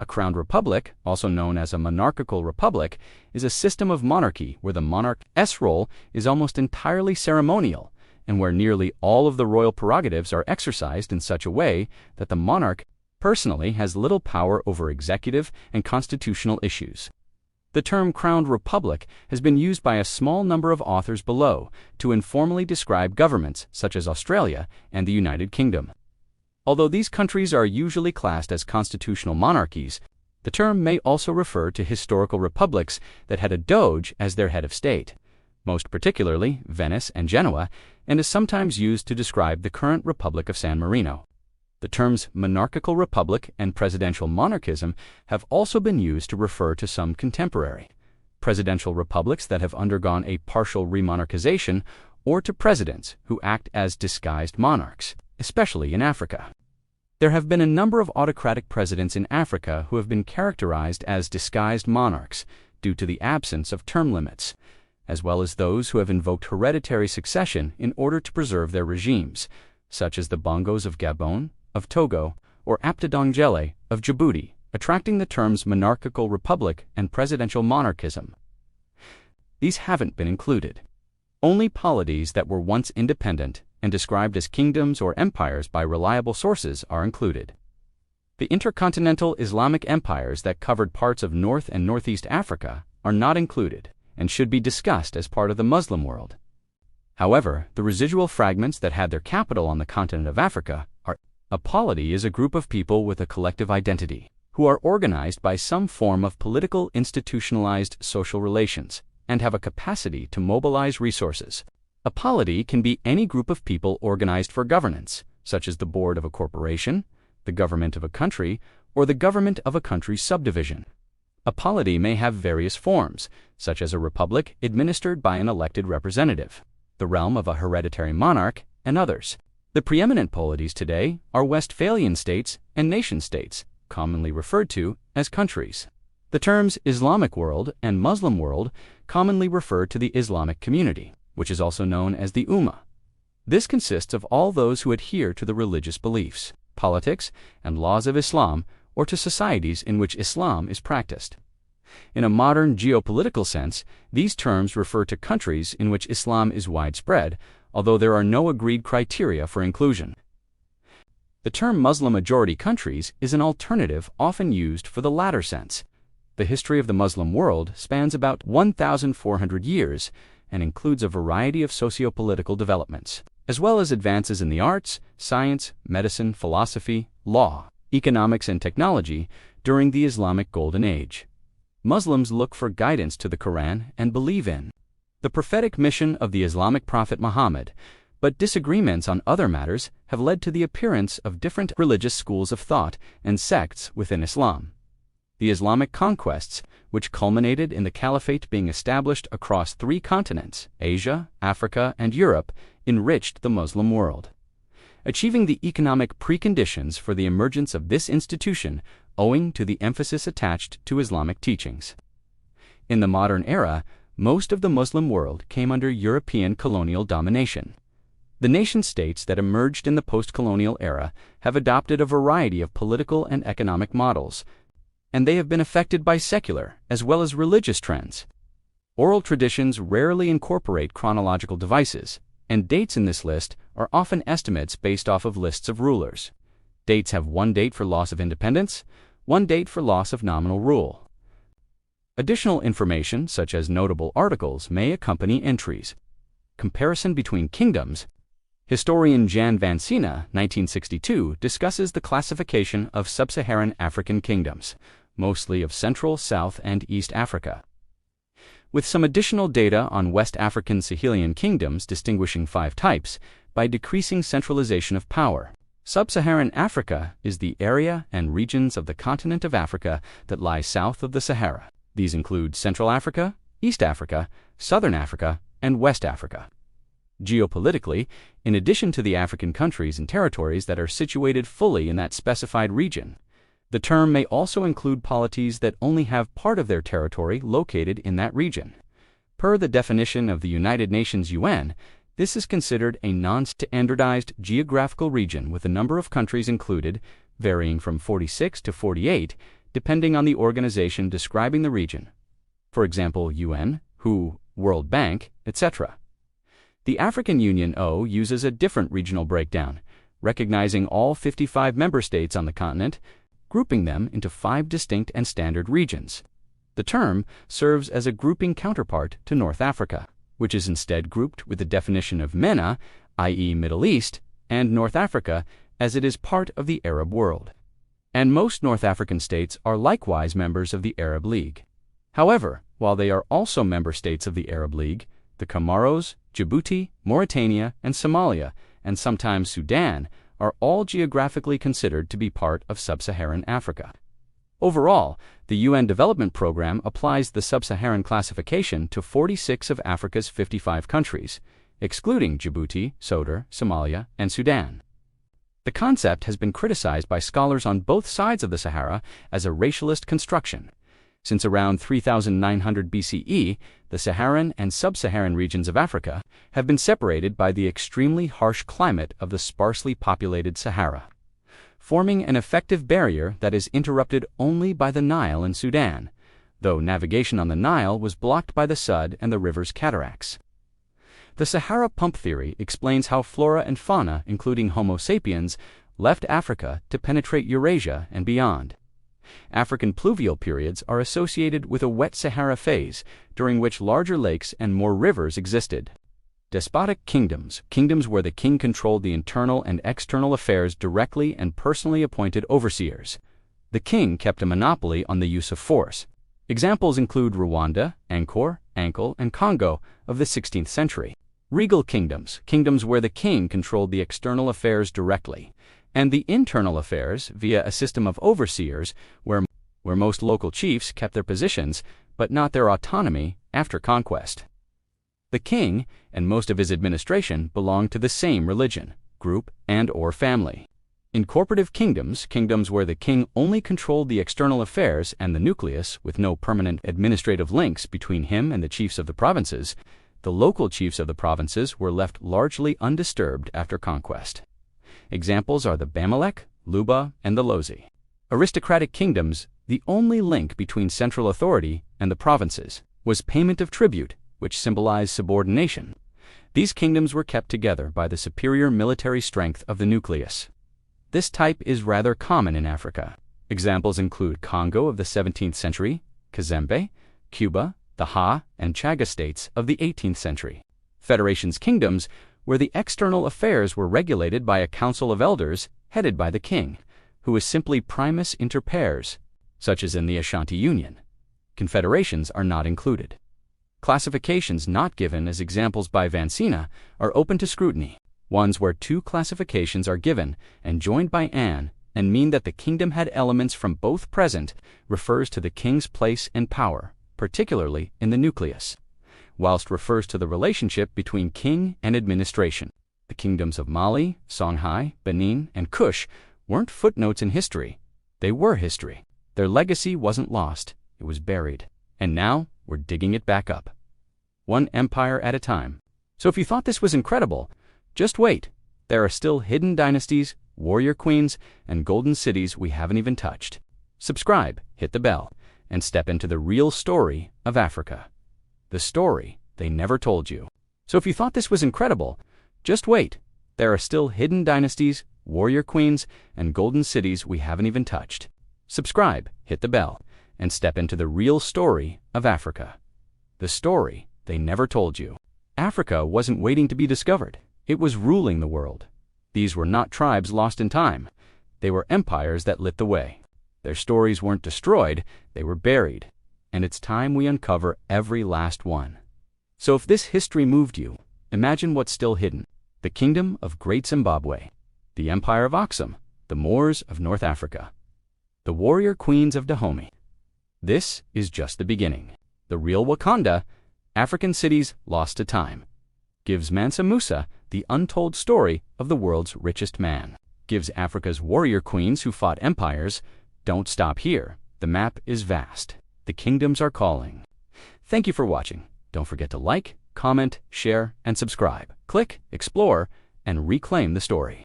A crowned republic, also known as a monarchical republic, is a system of monarchy where the monarch's role is almost entirely ceremonial and where nearly all of the royal prerogatives are exercised in such a way that the monarch personally has little power over executive and constitutional issues. The term crowned republic has been used by a small number of authors below to informally describe governments such as Australia and the United Kingdom. Although these countries are usually classed as constitutional monarchies, the term may also refer to historical republics that had a doge as their head of state, most particularly Venice and Genoa, and is sometimes used to describe the current Republic of San Marino. The terms monarchical republic and presidential monarchism have also been used to refer to some contemporary presidential republics that have undergone a partial remonarchization, or to presidents who act as disguised monarchs, especially in Africa. There have been a number of autocratic presidents in Africa who have been characterized as disguised monarchs due to the absence of term limits, as well as those who have invoked hereditary succession in order to preserve their regimes, such as the Bongos of Gabon, of Togo, or Apta Dongjele of Djibouti, attracting the terms monarchical republic and presidential monarchism. These haven't been included. Only polities that were once independent and described as kingdoms or empires by reliable sources are included. The intercontinental Islamic empires that covered parts of North and Northeast Africa are not included and should be discussed as part of the Muslim world. However, the residual fragments that had their capital on the continent of Africa are. A polity is a group of people with a collective identity, who are organized by some form of political institutionalized social relations, and have a capacity to mobilize resources. A polity can be any group of people organized for governance, such as the board of a corporation, the government of a country, or the government of a country's subdivision. A polity may have various forms, such as a republic administered by an elected representative, the realm of a hereditary monarch, and others. The preeminent polities today are Westphalian states and nation-states, commonly referred to as countries. The terms Islamic world and Muslim world commonly refer to the Islamic community, which is also known as the Ummah. This consists of all those who adhere to the religious beliefs, politics, and laws of Islam, or to societies in which Islam is practiced. In a modern geopolitical sense, these terms refer to countries in which Islam is widespread, although there are no agreed criteria for inclusion. The term Muslim-majority countries is an alternative often used for the latter sense. The history of the Muslim world spans about 1,400 years and includes a variety of socio-political developments, as well as advances in the arts, science, medicine, philosophy, law, economics, and technology during the Islamic Golden Age. Muslims look for guidance to the Quran and believe in the prophetic mission of the Islamic prophet Muhammad, but disagreements on other matters have led to the appearance of different religious schools of thought and sects within Islam. The Islamic conquests, which culminated in the caliphate being established across 3 continents, Asia, Africa, and Europe, enriched the Muslim world, achieving the economic preconditions for the emergence of this institution owing to the emphasis attached to Islamic teachings. In the modern era, most of the Muslim world came under European colonial domination. The nation-states that emerged in the post-colonial era have adopted a variety of political and economic models, and they have been affected by secular as well as religious trends. Oral traditions rarely incorporate chronological devices, and dates in this list are often estimates based off of lists of rulers. Dates have one date for loss of independence, one date for loss of nominal rule. Additional information, such as notable articles, may accompany entries. Comparison between kingdoms. Historian Jan van Sina, 1962, discusses the classification of sub-Saharan African kingdoms, mostly of Central, South, and East Africa. With some additional data on West African Sahelian kingdoms distinguishing 5 types by decreasing centralization of power. Sub-Saharan Africa is the area and regions of the continent of Africa that lie south of the Sahara. These include Central Africa, East Africa, Southern Africa, and West Africa. Geopolitically, in addition to the African countries and territories that are situated fully in that specified region, the term may also include polities that only have part of their territory located in that region. Per the definition of the United Nations UN, this is considered a non-standardized geographical region with a number of countries included, varying from 46 to 48, depending on the organization describing the region. For example, UN, WHO, World Bank, etc. The African Union uses a different regional breakdown, recognizing all 55 member states on the continent, grouping them into 5 distinct and standard regions. The term serves as a grouping counterpart to North Africa, which is instead grouped with the definition of MENA, i.e. Middle East, and North Africa, as it is part of the Arab world. And most North African states are likewise members of the Arab League. However, while they are also member states of the Arab League, the Comoros, Djibouti, Mauritania, and Somalia, and sometimes Sudan, are all geographically considered to be part of sub-Saharan Africa. Overall, the UN Development Programme applies the sub-Saharan classification to 46 of Africa's 55 countries, excluding Djibouti, Sudan, Somalia, and Sudan. The concept has been criticized by scholars on both sides of the Sahara as a racialist construction. Since around 3900 BCE, the Saharan and sub-Saharan regions of Africa have been separated by the extremely harsh climate of the sparsely populated Sahara, forming an effective barrier that is interrupted only by the Nile in Sudan, though navigation on the Nile was blocked by the Sud and the river's cataracts. The Sahara pump theory explains how flora and fauna, including Homo sapiens, left Africa to penetrate Eurasia and beyond. African pluvial periods are associated with a wet Sahara phase, during which larger lakes and more rivers existed. Despotic kingdoms, kingdoms where the king controlled the internal and external affairs directly and personally appointed overseers. The king kept a monopoly on the use of force. Examples include Rwanda, Angkor, Ankle, and Congo of the 16th century. Regal kingdoms, kingdoms where the king controlled the external affairs directly, and the internal affairs via a system of overseers where most local chiefs kept their positions but not their autonomy after conquest. The king and most of his administration belonged to the same religion, group, and/or family. Incorporative kingdoms, kingdoms where the king only controlled the external affairs and the nucleus with no permanent administrative links between him and the chiefs of the provinces. The local chiefs of the provinces were left largely undisturbed after conquest. Examples are the Bamilek, Luba, and the Lozi. Aristocratic kingdoms, the only link between central authority and the provinces was payment of tribute, which symbolized subordination. These kingdoms were kept together by the superior military strength of the nucleus. This type is rather common in Africa. Examples include Congo of the 17th century, Kazembe, Cuba, the Ha and Chaga states of the 18th century. Federations kingdoms, where the external affairs were regulated by a council of elders headed by the king, who is simply primus inter pares, such as in the Ashanti Union. Confederations are not included. Classifications not given as examples by Vancina are open to scrutiny. Ones where 2 classifications are given and joined by an and mean that the kingdom had elements from both present refers to the king's place and power, particularly in the nucleus, whilst refers to the relationship between king and administration. The kingdoms of Mali, Songhai, Benin, and Kush weren't footnotes in history. They were history. Their legacy wasn't lost, it was buried. And now we're digging it back up. One empire at a time. So if you thought this was incredible, just wait. There are still hidden dynasties, warrior queens, and golden cities we haven't even touched. Subscribe, hit the bell, and step into the real story of Africa. The story they never told you. So if you thought this was incredible, just wait. There are still hidden dynasties, warrior queens, and golden cities we haven't even touched. Subscribe, hit the bell, and step into the real story of Africa. The story they never told you. Africa wasn't waiting to be discovered. It was ruling the world. These were not tribes lost in time. They were empires that lit the way. Their stories weren't destroyed, they were buried. And it's time we uncover every last one. So if this history moved you, imagine what's still hidden. The Kingdom of Great Zimbabwe, the Empire of Aksum, the Moors of North Africa, the warrior queens of Dahomey. This is just the beginning. The real Wakanda, African cities lost to time, gives Mansa Musa the untold story of the world's richest man, gives Africa's warrior queens who fought empires. Don't stop here. The map is vast. The kingdoms are calling. Thank you for watching. Don't forget to like, comment, share, and subscribe. Click, explore, and reclaim the story.